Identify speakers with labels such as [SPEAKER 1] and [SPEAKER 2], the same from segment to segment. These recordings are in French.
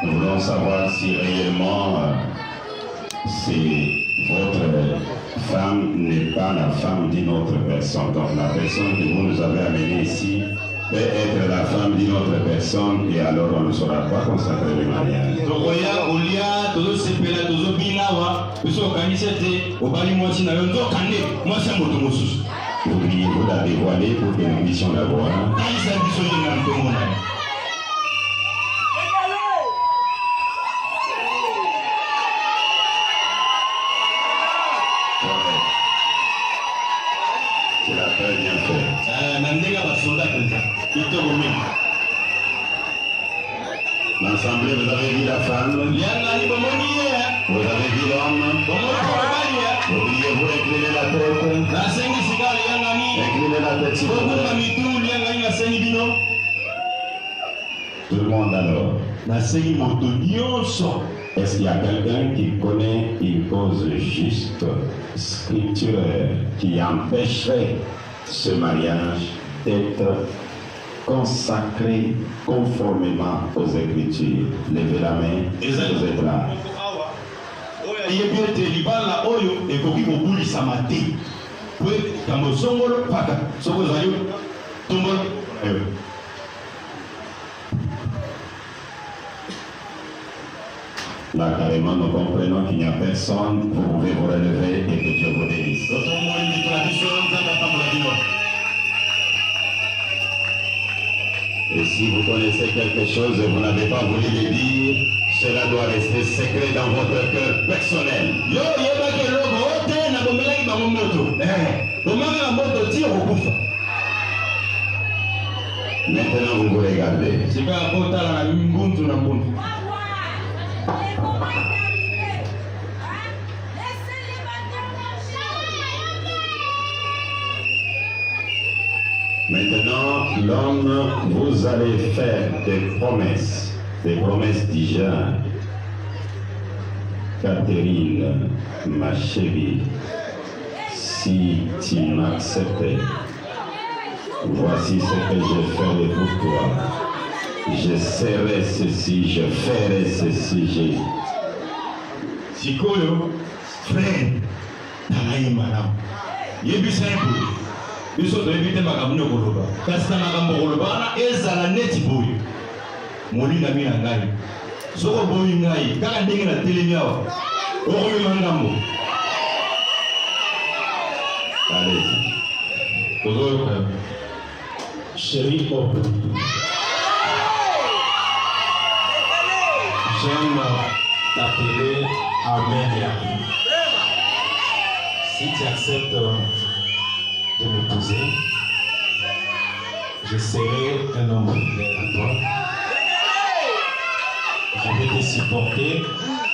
[SPEAKER 1] Nous voulons savoir si réellement si votre femme n'est pas la femme d'une autre personne. Donc la personne que vous nous avez amenée ici peut être la femme d'une autre personne et alors on ne saura pas consacrer le mariage. Voudriez-vous la dévoiler pour que nous puissions la voir? Tu l'as très bien fait. L'assemblée, vous avez vu la femme? Vous avez vu l'homme? Voudriez-vous incliner la tête? Incliner la tête, s'il vous plaît. Tout le monde alors. Est-ce qu'il y a quelqu'un qui connaît une cause juste, scripturaire, qui empêcherait ce mariage d'être consacré conformément aux Écritures? Levez la main, vous êtes là. Là, carrément, nous comprenons qu'il n'y a personne. Vous pouvez vous relever et que Dieu vous bénisse. Et si vous connaissez quelque chose et vous n'avez pas voulu le dire, cela doit rester secret dans votre cœur personnel. Maintenant, vous vous regardez. Maintenant, l'homme, vous allez faire des promesses du genre. Catherine, ma chérie, si tu m'acceptais, voici ce que je ferai pour toi. Je serai ceci, je ferai ceci,
[SPEAKER 2] Sikoyo, frère, Talaï madame. Yebi simple. Biso to ebite makambo koloba. Kasi na makambo koloba na ezala neti boyo. Molinga mina ngai. Soko boyo ngai, kaka ndenge na telemi awa. Okomi mangambo.
[SPEAKER 1] Allez.
[SPEAKER 2] Ozoyo ka. Chérie Pop. J'aime t'appeler Amélia. Si tu acceptes de m'épouser, je serai un homme fidèle à toi. Je vais te supporter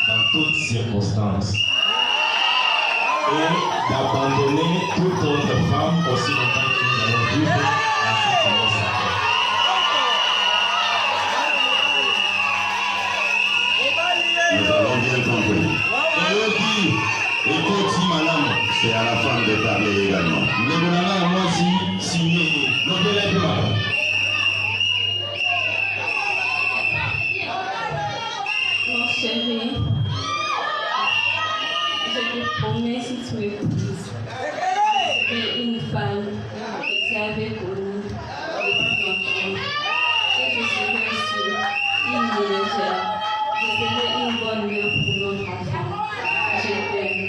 [SPEAKER 2] dans toutes circonstances et d'abandonner toute autre femme aussi longtemps que nous allons vivre dans cette union sacrée.
[SPEAKER 1] Nous avons bien compris. C'est à la femme de parler également.
[SPEAKER 3] Mon chéri, je te promets si tu m'épouses, je serai une femme que tu avais connue depuis longtemps. Et je serai aussi une ménagère. Je serai une bonne mère pour notre enfant. Je t'aime.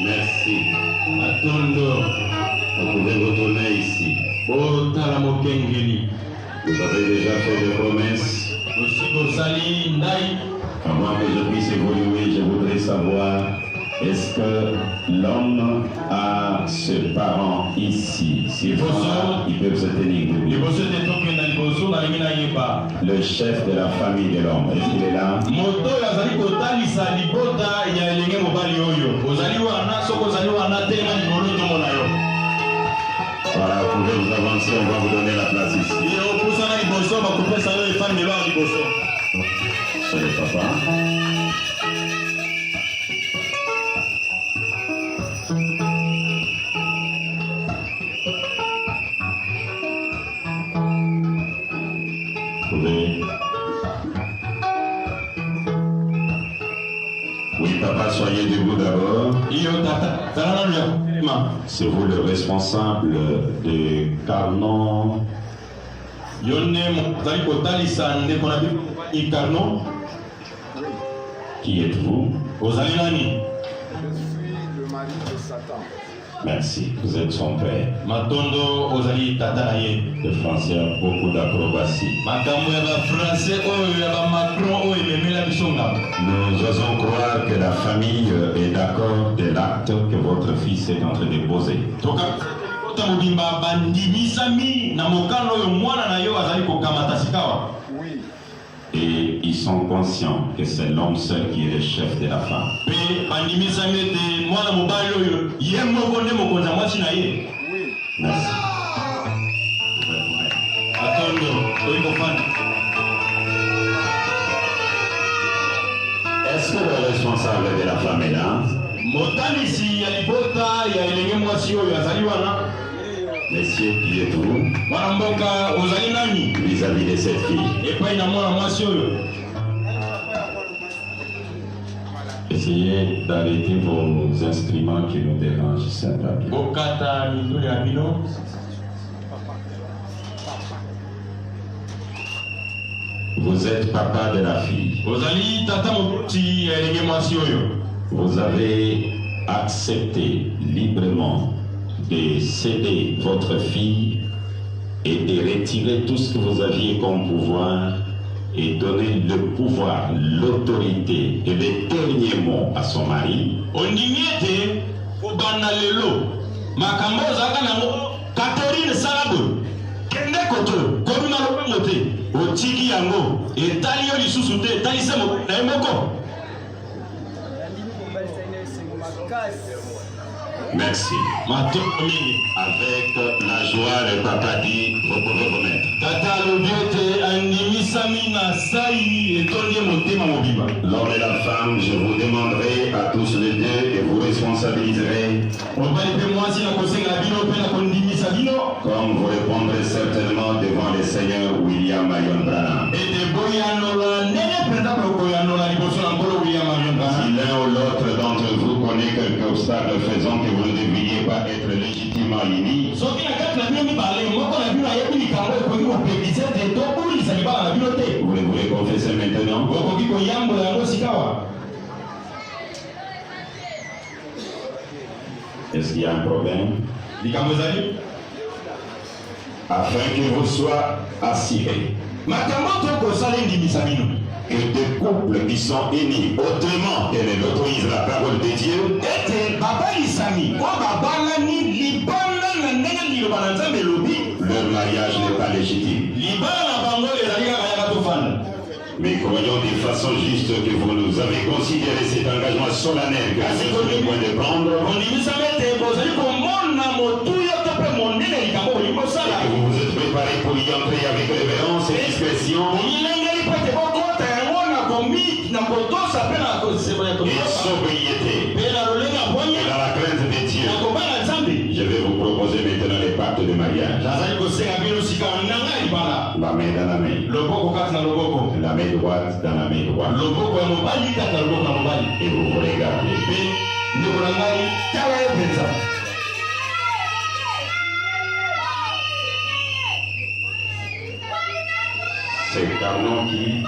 [SPEAKER 1] Merci.
[SPEAKER 2] Atondo,
[SPEAKER 1] Vous pouvez retourner ici.
[SPEAKER 2] Botala Mokengeli,
[SPEAKER 1] Vous avez déjà fait des promesses.
[SPEAKER 2] Osiko Sali Ndai,
[SPEAKER 1] Avant que je puisse évoluer, je voudrais savoir, est-ce que l'homme a ce parent ici? S'ils sont là, ils peuvent se tenir debout.
[SPEAKER 2] Liboso te tokenda liboso na lingi na yeba.
[SPEAKER 1] Le chef de la famille de l'homme, est-ce qu'il est là?
[SPEAKER 2] Moto yazali kotalisa libota ya elenge mobali oyo. Ozali wana soko ozali wana telema libolo tomona yo.
[SPEAKER 1] vous avancez, on va vous donner la place ici. C'est le papa. Oui, papa, soyez debout d'abord. C'est vous le responsable de Carnon. Qui êtes-vous?
[SPEAKER 4] Je suis le mari de Satan.
[SPEAKER 1] Merci, vous êtes son père.
[SPEAKER 2] Matondo ozali tata na ye.
[SPEAKER 1] Le français a beaucoup d'acrobatie.
[SPEAKER 2] Makambo ya ba français oyo ya ba Macron oyo ememela biso ngamba.
[SPEAKER 1] Nous osons croire que la famille est d'accord de l'acte que votre fils est en train de poser.
[SPEAKER 2] Toka kota mobimba bandimisami na mokano oyo mwana na yo azali kokamata sikawa.
[SPEAKER 4] Oui.
[SPEAKER 1] Et ils sont conscients que c'est l'homme seul qui est le chef de la femme.
[SPEAKER 2] Pe bandimisami de mwana mobali oyo ye moko nde mokonzi ya mwasi na ye.
[SPEAKER 4] Oui.
[SPEAKER 1] Merci.
[SPEAKER 2] Atondo toyikofanda.
[SPEAKER 1] Est-ce que le responsable de la femme est là?
[SPEAKER 2] Motanisi ya libota ya elenge mwasi oyo azali wana.
[SPEAKER 1] Messieurs, qui êtes-vous
[SPEAKER 2] Mwana mboka ozali nani?
[SPEAKER 1] vis-à-vis de cette fille?
[SPEAKER 2] Epai na mwana mwasi oyo.
[SPEAKER 1] Essayez d'arrêter vos instruments qui nous dérangent, Saint-Papier.
[SPEAKER 2] Bokata mindole ya bino.
[SPEAKER 1] Vous êtes papa de la fille.
[SPEAKER 2] Ozali tata mokoti ya elenge mwasi oyo.
[SPEAKER 1] Vous avez accepté librement de céder votre fille et de retirer tout ce que vous aviez comme pouvoir et donner le pouvoir, l'autorité et le dernier mot à son mari.
[SPEAKER 2] Ondimiete obanda lelo makambo zaka nango Catherine Salabo kende koto kobina lobango te otiki yango etali yo lisusu te etalise na ye moko.
[SPEAKER 1] Merci. Avec la joie, le papa dit, vous pouvez vous mettre. L'homme et la femme, je vous demanderai à tous les deux et vous responsabiliserez. Comme vous répondrez certainement devant le Seigneur William Marion Branham. Si l'un ou l'autre d'entre vous connaît quelques obstacles faisant que vous ne devriez pas être légitimement unis, vous voulez confesser maintenant? Est-ce qu'il y a un problème? Afin que vous soyez assurés que des couples qui sont unis autrement que ne l'autorise la parole de Dieu, leur mariage n'est pas légitime. Mais croyons de façon juste que vous nous avez considéré cet engagement solennel que vous êtes sur le point de prendre et que vous vous êtes préparé pour y entrer avec révérence et discrétion et sobriété et dans la crainte de Dieu. Je vais vous proposer maintenant les pactes de mariage. La main dans la main. La main droite dans la main droite. Et vous vous regardez. C'est Carnon qui...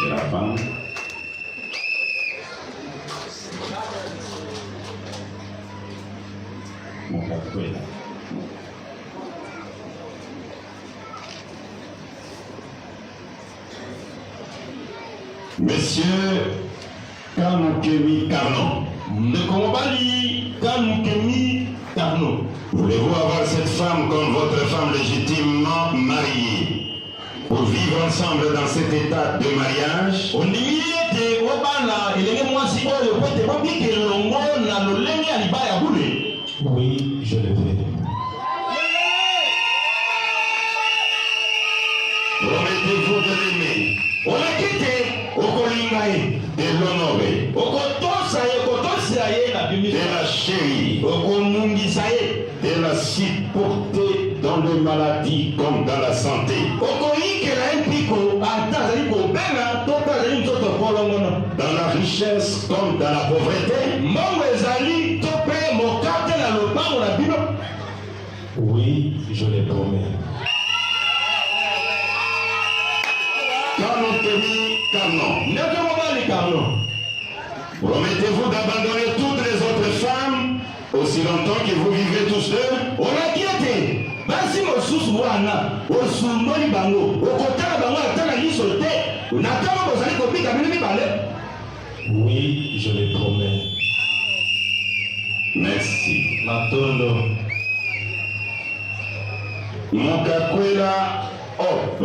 [SPEAKER 1] Et la femme. Mon papa est là. Monsieur Kanukemi Carnon. Voulez-vous avoir cette femme comme votre femme légitimement mariée? pour vivre ensemble dans cet état de mariage.
[SPEAKER 2] Oui, je le fais.
[SPEAKER 1] Promettez-vous de l'aimer, de l'honorer, de la chérir, de la supporter dans les maladies comme dans la santé, dans la richesse comme dans la pauvreté.
[SPEAKER 2] Oui, je le promets.
[SPEAKER 1] Promettez-vous d'abandonner toutes les autres femmes aussi longtemps que vous vivez tous deux.
[SPEAKER 2] Oui, je le promets.
[SPEAKER 1] Merci.
[SPEAKER 2] Matondo.
[SPEAKER 1] Mokakwela Hop.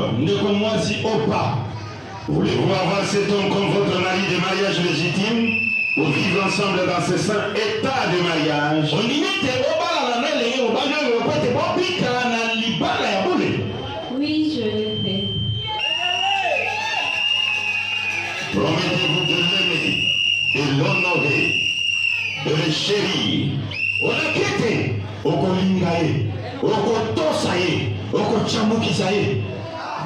[SPEAKER 1] Voulez-vous avoir cet homme comme votre mari de mariage légitime pour vivre ensemble dans ce saint état de mariage?
[SPEAKER 3] Oui, je le fais.
[SPEAKER 1] Promettez-vous de l'aimer, de l'honorer, de le chérir,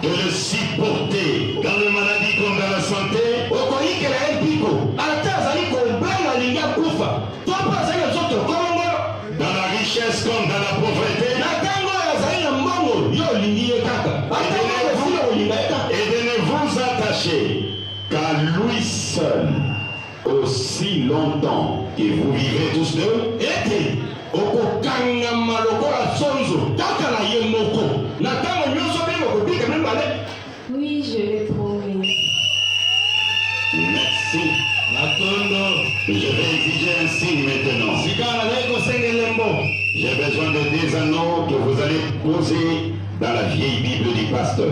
[SPEAKER 1] de le supporter dans les maladies comme dans la santé, dans la richesse comme dans la pauvreté, et de ne vous attacher qu'à lui seul aussi longtemps que vous vivez tous deux.
[SPEAKER 3] Oui, je le promets.
[SPEAKER 1] Merci. Je vais exiger un signe maintenant. J'ai besoin de 2 anneaux que vous allez poser dans la vieille Bible du pasteur.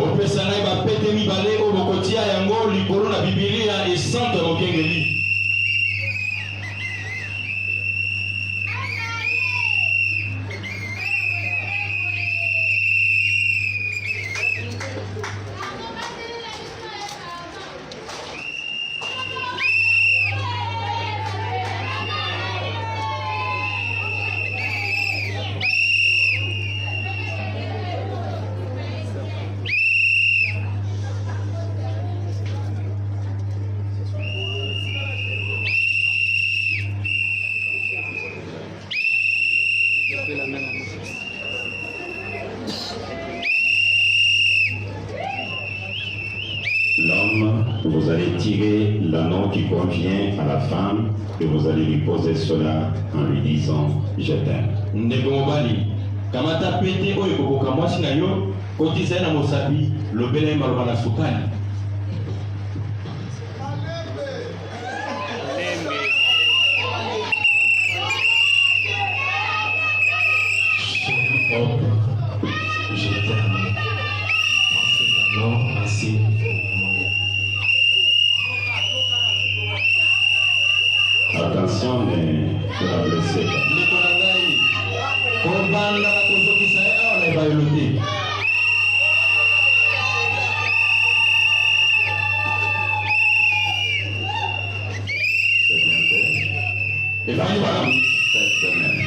[SPEAKER 1] L'homme, vous allez tirer l'anneau qui convient à la femme et vous allez lui poser cela en lui disant « Je t'aime ».
[SPEAKER 2] Je t'aime. Non, ainsi.
[SPEAKER 1] Attention, ne la blessez pas. C'est bien fait. Et la femme, faites de même.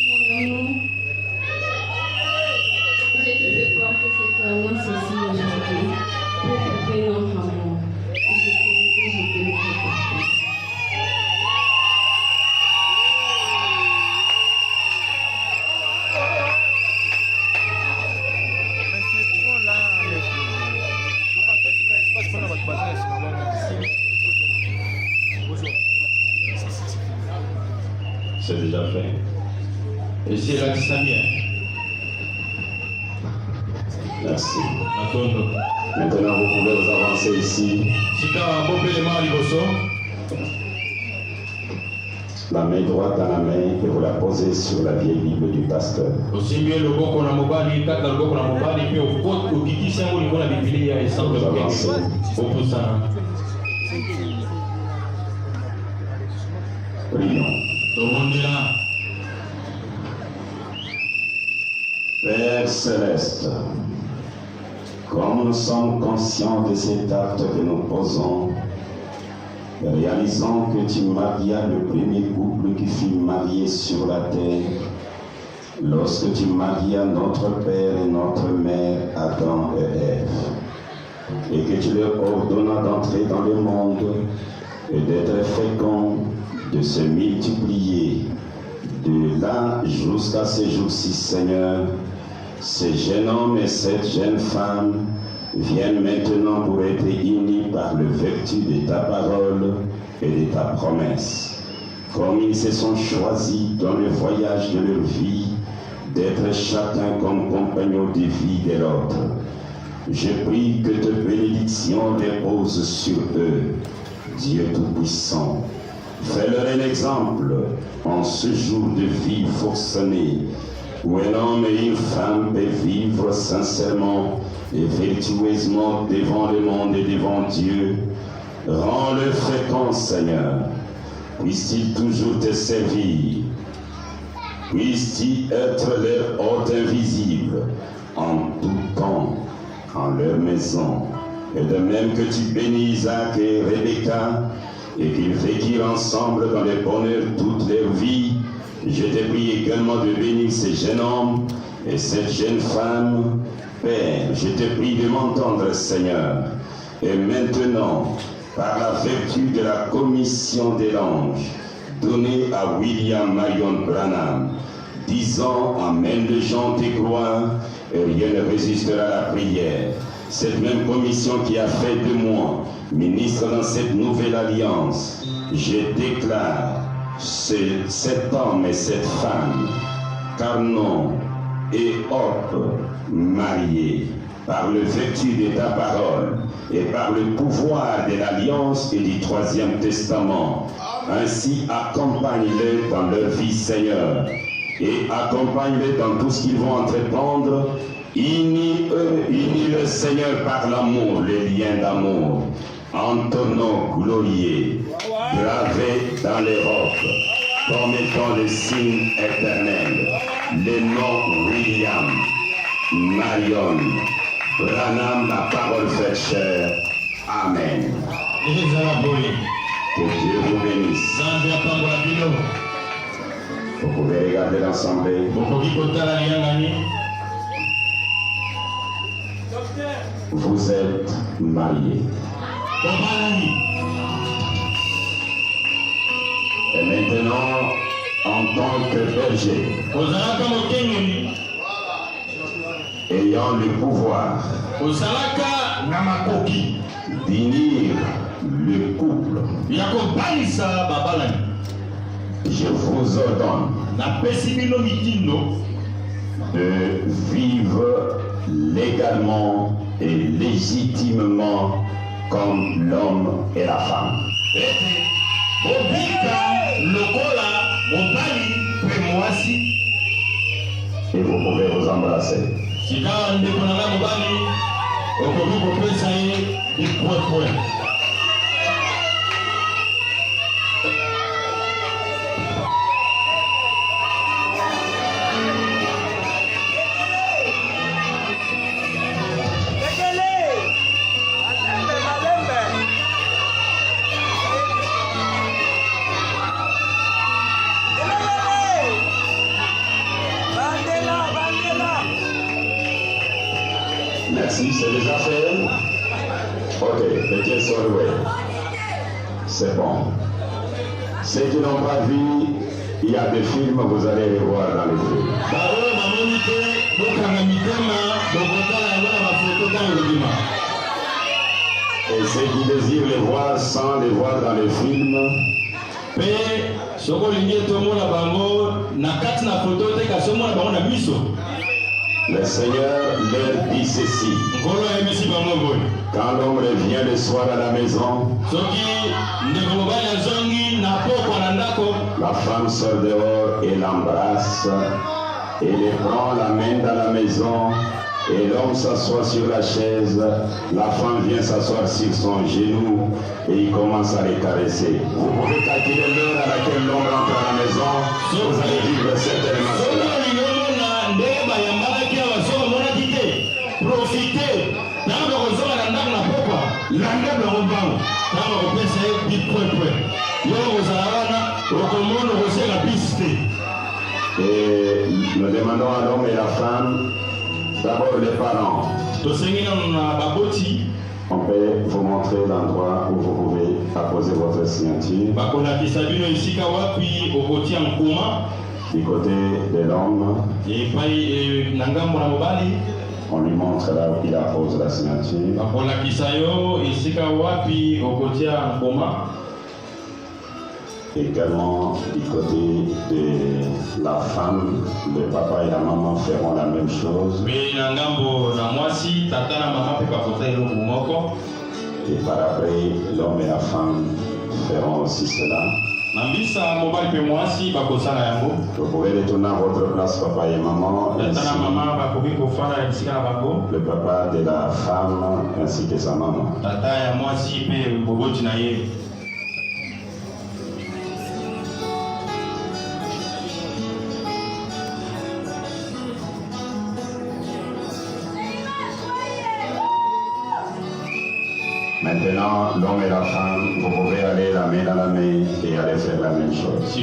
[SPEAKER 3] Mon amour, je te fais croire que c'est vraiment ceci aujourd'hui. Pour te faire notre amour. Je t'aime partout.
[SPEAKER 1] C'est déjà fait.
[SPEAKER 2] Et c'est là que ça vient.
[SPEAKER 1] Merci. Maintenant, vous pouvez vous avancer ici. la main droite dans la main et vous la posez sur la vieille Bible du pasteur. Prions. Père Céleste, comme nous sommes conscients de cet acte que nous posons, réalisons que tu marias le premier couple qui fut marié sur la terre, lorsque tu marias notre Père et notre Mère, Adam et Ève, et que tu leur ordonnas d'entrer dans le monde et d'être féconds, de se multiplier, de là jusqu'à ce jour-ci, Seigneur. Ce jeune homme et cette jeune femme viennent maintenant pour être unis par le vertu de ta parole et de ta promesse. Comme ils se sont choisis dans le voyage de leur vie d'être chacun comme compagnon de vie de l'autre, je prie que ta bénédiction repose sur eux, Dieu Tout-Puissant. Fais-leur un exemple en ce jour de vie forcenée, où un homme et une femme peuvent vivre sincèrement et vertueusement devant le monde et devant Dieu. Rends-le fréquent, Seigneur. Puisse-t-il toujours te servir. Puisse-t-il être leur hôte invisible en tout temps, en leur maison. Et de même que tu bénis Isaac et Rebecca, et qu'ils vécurent ensemble dans le bonheur toute leur vie, je te prie également de bénir ces jeunes hommes et cette jeune femme. Père, je te prie de m'entendre, Seigneur. Et maintenant, par la vertu de la commission des anges donnée à William Marion Branham, disant Amen de gens tes gloires, et rien ne résistera à la prière. Cette même commission qui a fait de moi ministre dans cette nouvelle alliance, je déclare cet homme et cette femme, Carnon et Orpe, mariés par le vertu de ta parole et par le pouvoir de l'alliance et du troisième testament. Ainsi accompagne-les dans leur vie, Seigneur, et accompagne-les dans tout ce qu'ils vont entreprendre. Unis-le, Seigneur, par l'amour, les liens d'amour, en ton nom glorieux, gravé dans les rocs, comme étant le signe éternel, les noms William, Marion, Branham, la parole faite chair. Amen. Que Dieu vous bénisse. Vous pouvez regarder l'assemblée. Vous êtes mariés. Et maintenant, en tant que berger, ayant le pouvoir d'unir le couple, je vous ordonne de vivre légalement et légitimement comme l'homme et la femme. Et vous pouvez vous embrasser. Merci, c'est déjà fait. Ok, les pieds sont loués. C'est bon. Ceux qui n'ont pas vu, il y a des films, vous allez les voir dans les films. Et ceux qui désirent les voir sans les voir dans les films, le Seigneur leur dit ceci. Quand l'homme revient le soir à la maison, La femme sort dehors et l'embrasse. Et les prend, l'amène dans la maison. Et l'homme s'assoit sur la chaise. La femme vient s'asseoir sur son genou. Et il commence à les caresser. Vous pouvez calculer l'heure à laquelle l'homme rentre à la maison. Vous allez vivre certainement cela.
[SPEAKER 2] Profitez.
[SPEAKER 1] Et nous demandons à l'homme et la femme, d'abord les parents. On peut vous montrer l'endroit où vous pouvez apposer votre signature. Du côté de l'homme, on lui montre là où il appose la signature. Également, du côté de la femme, le papa et la maman feront la même chose. Et par après, l'homme et la femme feront aussi cela. Vous pouvez retourner à votre place, papa et maman. Le papa de la femme ainsi que sa maman. Maintenant, l'homme et la femme, vous pouvez aller la main dans la main et aller faire la même chose.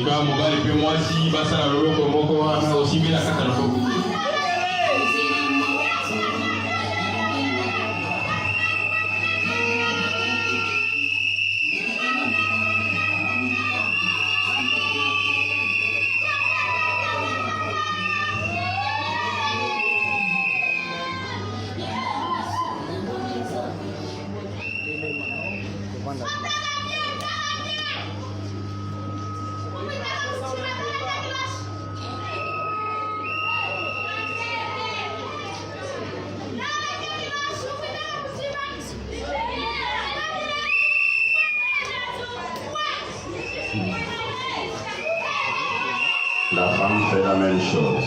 [SPEAKER 1] La femme fait la même chose.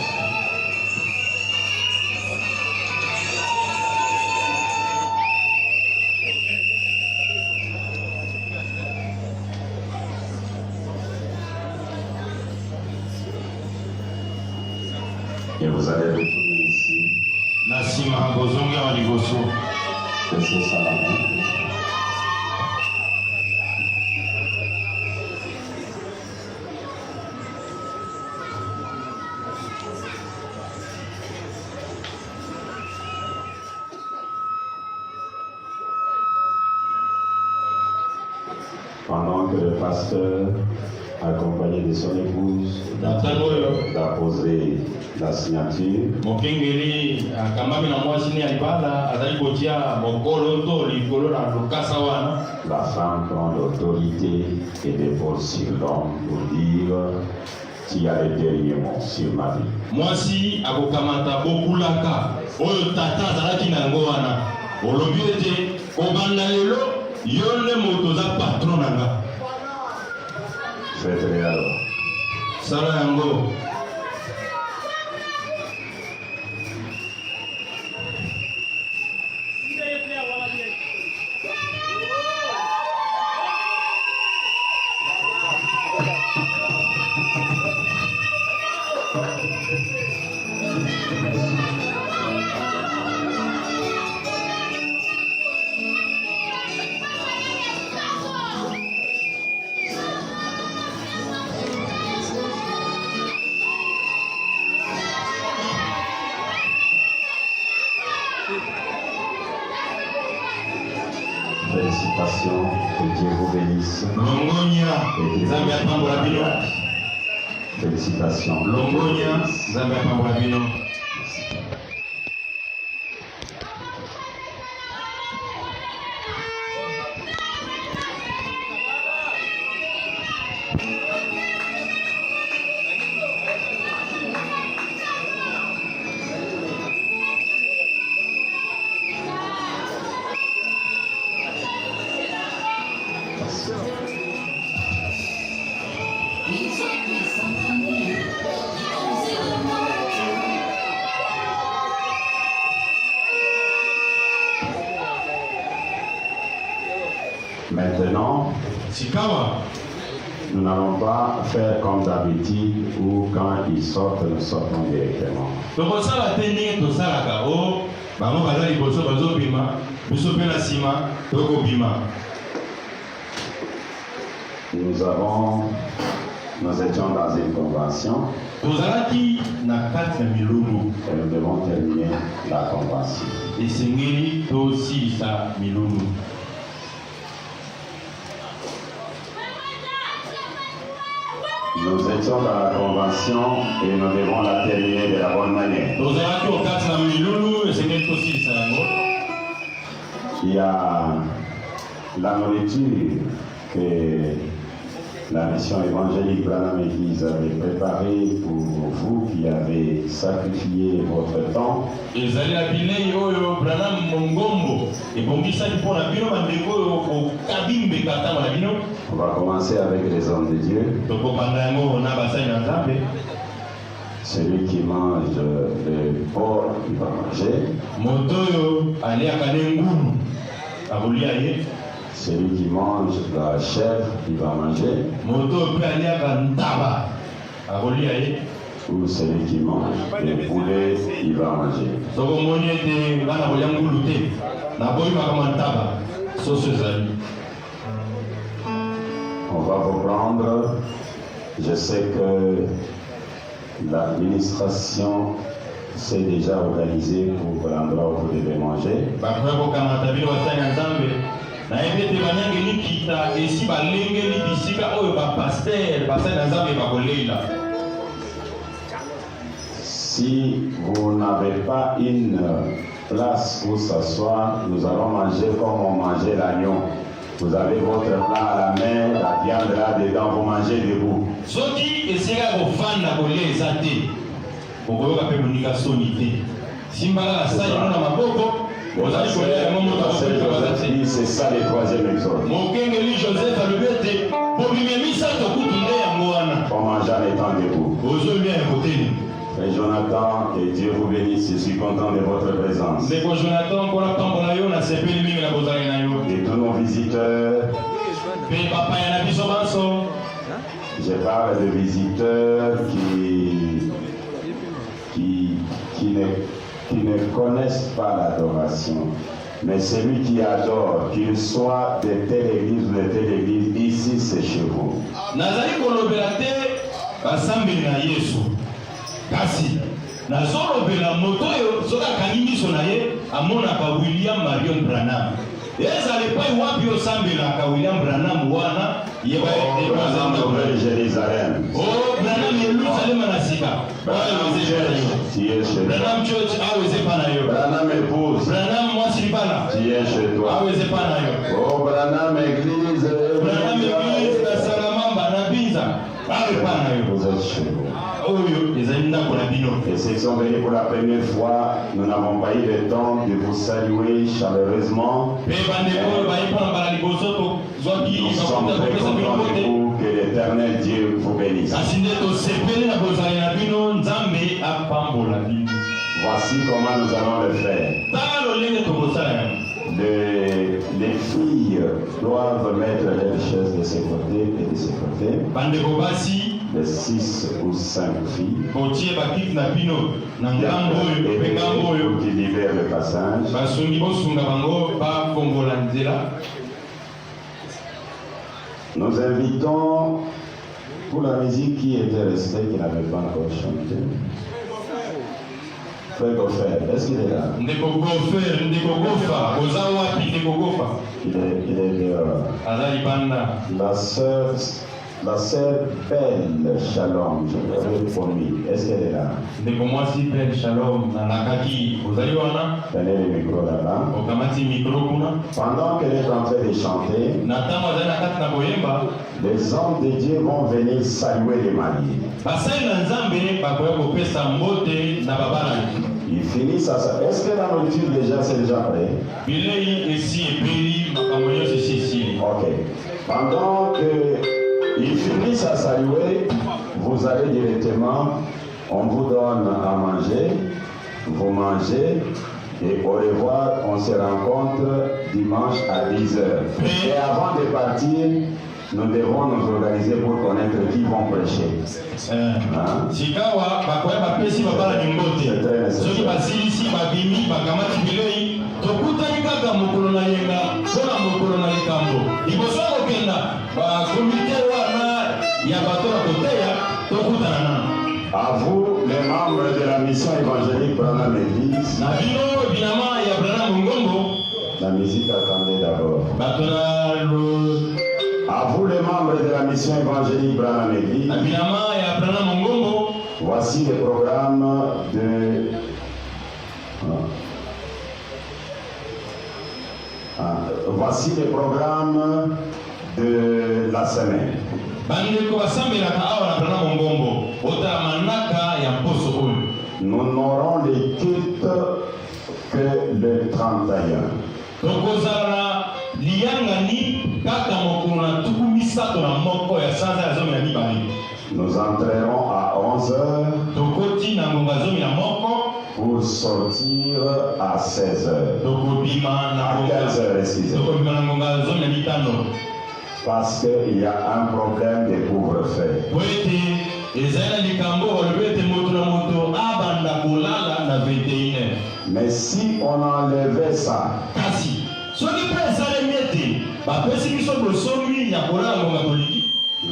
[SPEAKER 1] Et vous allez retourner ici. Laissez ça là-bas. Pendant que le pasteur, accompagné de son épouse, d'apposer la signature, la femme prend l'autorité et dépose sur l'homme pour dire qui a le dernier mot sur ma vie.
[SPEAKER 2] Moi si abokamata bokulaka oyo tata azalaki nango wana olobi ete kobanda lelo yo nde moto oza patron nanga.
[SPEAKER 1] Faites-le alors.
[SPEAKER 2] Sala yango.
[SPEAKER 1] Félicitations, que Dieu vous bénisse. Félicitations. Nous n'allons pas faire comme d'habitude où quand ils sortent, nous sortons directement. Nous étions dans une convention et nous devons terminer la convention. Nous étions dans la convention et nous devons la terminer de la bonne manière. Il y a la nourriture que la mission évangélique Branham Église avait préparée pour vous qui avez sacrifié votre temps. On va commencer avec les hommes de Dieu. Celui qui mange le porc, il va manger. Celui qui mange la chèvre, il va manger. Ou celui qui mange le poulet, il va manger. On va vous prendre. Je sais que l'administration s'est déjà organisée pour l'endroit où vous devez manger. Si vous n'avez pas une place où s'asseoir, nous allons manger comme on mangeait l'agneau. Vous avez votre plat à la main, la viande là-dedans, vous mangez debout. C'est ça le troisième exode. On mange en étant debout. Et Jonathan, et Dieu vous bénisse, je suis content de votre présence. Et tous nos visiteurs, je parle de visiteurs qui ne connaissent pas l'adoration. Mais celui qui adore, qu'il soit de telle église ou de telle église, ici c'est chez vous.
[SPEAKER 2] Kasi nazolobela moto oyo soka kangi miso na ye amonaka William Marion Branham. Ezali pa wapi osambelaka William Branham wana yeba
[SPEAKER 1] Branham de Jérusalem.
[SPEAKER 2] Oh Branham Yerusalem na sika. Branham Church aweze pana yo.
[SPEAKER 1] Branham épouse.
[SPEAKER 2] Branham mwasi bana.
[SPEAKER 1] Tu es chez toi.
[SPEAKER 2] Aweze pana yo.
[SPEAKER 1] Oh Branham église.
[SPEAKER 2] Branham église na Salamamba na Binza. Aweze pana yo.
[SPEAKER 1] Vous êtes chez vous.
[SPEAKER 2] Et
[SPEAKER 1] ceux qui sont venus pour la première fois, nous n'avons pas eu le temps de vous saluer chaleureusement. Nous sommes très contents de vous, que l'éternel Dieu vous bénisse. Voici comment nous allons le faire. Les filles doivent mettre leurs chaises de ce côté et de ce côté. Les 6 ou 5 filles. Qui libèrent le passage. Nous invitons pour la musique qui était restée, qui n'avait pas encore chanté. Frère Goffer, est-ce qu'il est là? Il est dehors. La sœur Belle Shalom, je l'avais promis. Est-ce qu'elle est là? Tenez le micro là-bas. Pendant qu'elle est en train de chanter, les hommes de Dieu vont venir saluer les mariés. Ils finissent à ça. Est-ce que la nourriture déjà c'est déjà prêt? Ok. Pendant que ils finissent à saluer, vous allez directement, on vous donne à manger, vous mangez, et au revoir, on se rencontre dimanche à 10h. Et avant de partir, nous devons nous organiser pour connaître qui vont prêcher.
[SPEAKER 2] Sikawa bakoya bapesi babala nimbote soki basilisi babimi bakamati bilei tokutani kaka mokolo na yenga mpona mokolo na likambo liboso ya kokenda bakomite wana ya bato na koteya tokutana nano.
[SPEAKER 1] À vous, les membres de la mission évangélique Branham Église.
[SPEAKER 2] Na bino binama ya Branham Ngombo.
[SPEAKER 1] La musique attendait d'abord. À vous, les membres de la mission évangélique Branham Église.
[SPEAKER 2] Na binama ya Branham Ngombo.
[SPEAKER 1] Voici le programme de voici le programme de la semaine. Nous n'aurons les cultes que le 31. Nous entrerons à 11h pour sortir à 16h. À 15h et 6h. Parce qu'il y a un problème de couvre-feu. Mais si on enlevait ça,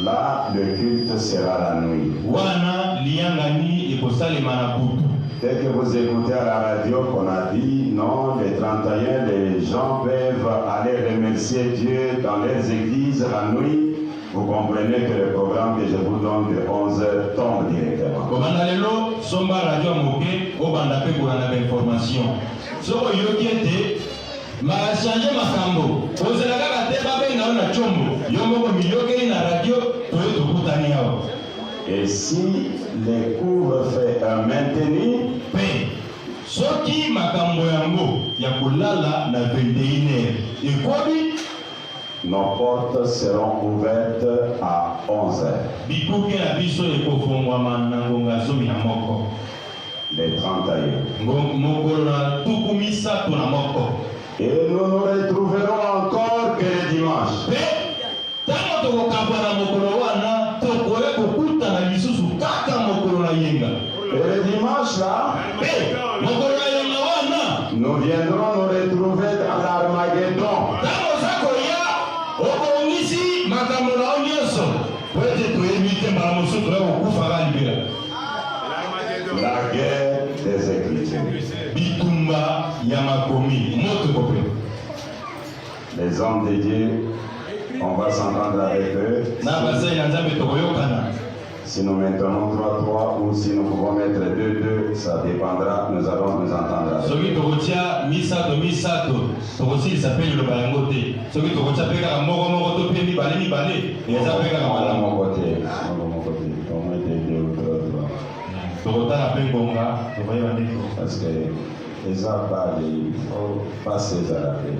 [SPEAKER 1] là, le culte sera la nuit. Dès que vous écoutez à la radio qu'on a dit, non, les 31, les gens peuvent aller remercier Dieu dans leurs églises la nuit, vous comprenez que le programme que je vous donne de 11h tombe directement. Et si les couvre-feux est maintenu,
[SPEAKER 2] soki makambo yango ya kolala na 21h ekobi
[SPEAKER 1] nos portes seront ouvertes à 11h.
[SPEAKER 2] Bikuki na biso ekofungwama na ngonga zomi na moko.
[SPEAKER 1] Les 31.
[SPEAKER 2] Mokolo na tuku misato na moko.
[SPEAKER 1] Et nous nous retrouverons encore que le dimanche.
[SPEAKER 2] Tango tokokamba na mokolo wana tokoye kokuta na lisusu kaka mokolo na yenga.
[SPEAKER 1] Et le dimanche là, nous viendrons nous retrouver dans l'Armageddon. La guerre des Écritures. Les hommes de Dieu, on va s'entendre avec eux. Si nous mettons 3-3 ou si nous pouvons mettre 2-2, ça dépendra, nous allons nous entendre. Parce que les arts parlent, il faut passer à la paix.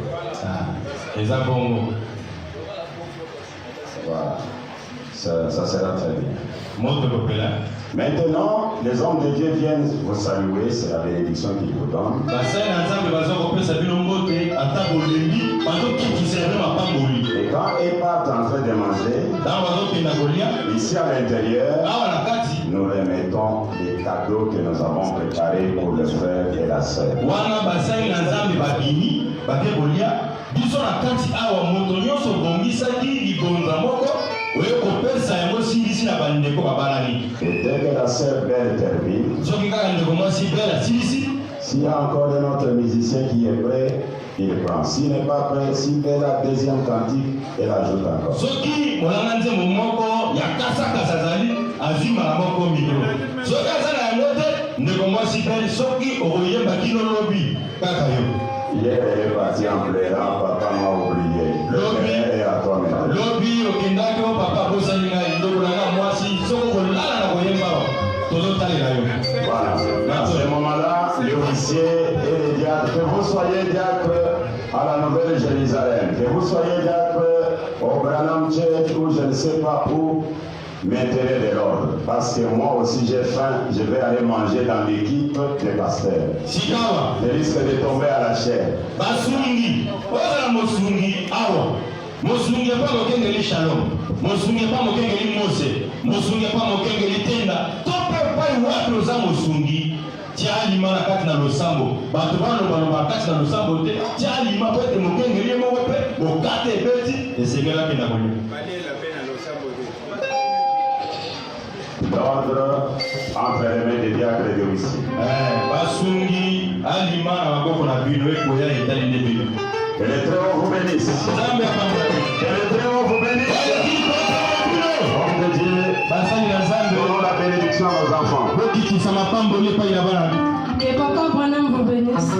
[SPEAKER 1] Voilà. Ça sera très bien. Maintenant, les hommes de Dieu viennent vous saluer, c'est la bénédiction qu'ils vous donnent. Et quand ils partent en train de manger, ici à l'intérieur, nous remettons les cadeaux que nous avons préparés pour le frère et la sœur. Et dès que la sœur Belle termine, s'il y a encore un autre musicien qui est prêt, il prend. S'il n'est pas prêt, s'il fait la deuxième cantique, il ajoute encore. Hier, elle est partie en pleurant, papa m'a oublié. Le père est à toi maintenant. Voilà. À ce moment-là, l'officier et les diacres, que vous soyez diacre à la Nouvelle Jérusalem, que vous soyez diacre au Branham Church ou je ne sais pas où, maintenez de l'ordre. Parce que moi aussi j'ai faim, je vais aller manger dans l'équipe des pasteurs. Je risque de tomber à la chair.
[SPEAKER 2] Mosungi pas mokengeli Shalom. Mosungi pas mokengeli Mose. Mosungi pas mokengeli Tenda. Tope pas wapi oza mosungi. Tiali mana kati na losambo. Bato bano bano kati na losambo te. Tiali ma pete mokengeli mo wepe. Bokate beti. Esengela kina konyo.
[SPEAKER 1] L'ordre entre les mains des diacres et des officiers.
[SPEAKER 2] Basungi alima na maboko na bino ekoya etali nde bino.
[SPEAKER 1] Que les très hauts vous bénissent.
[SPEAKER 2] Nzambe apambola.
[SPEAKER 1] Que les très hauts vous bénissent. Homme de Dieu,
[SPEAKER 2] Basali na Nzambe.
[SPEAKER 1] donnons la bénédiction à nos enfants.
[SPEAKER 2] Bokitisa mapamboli epai na bana.
[SPEAKER 3] Et papa Branham vous bénisse.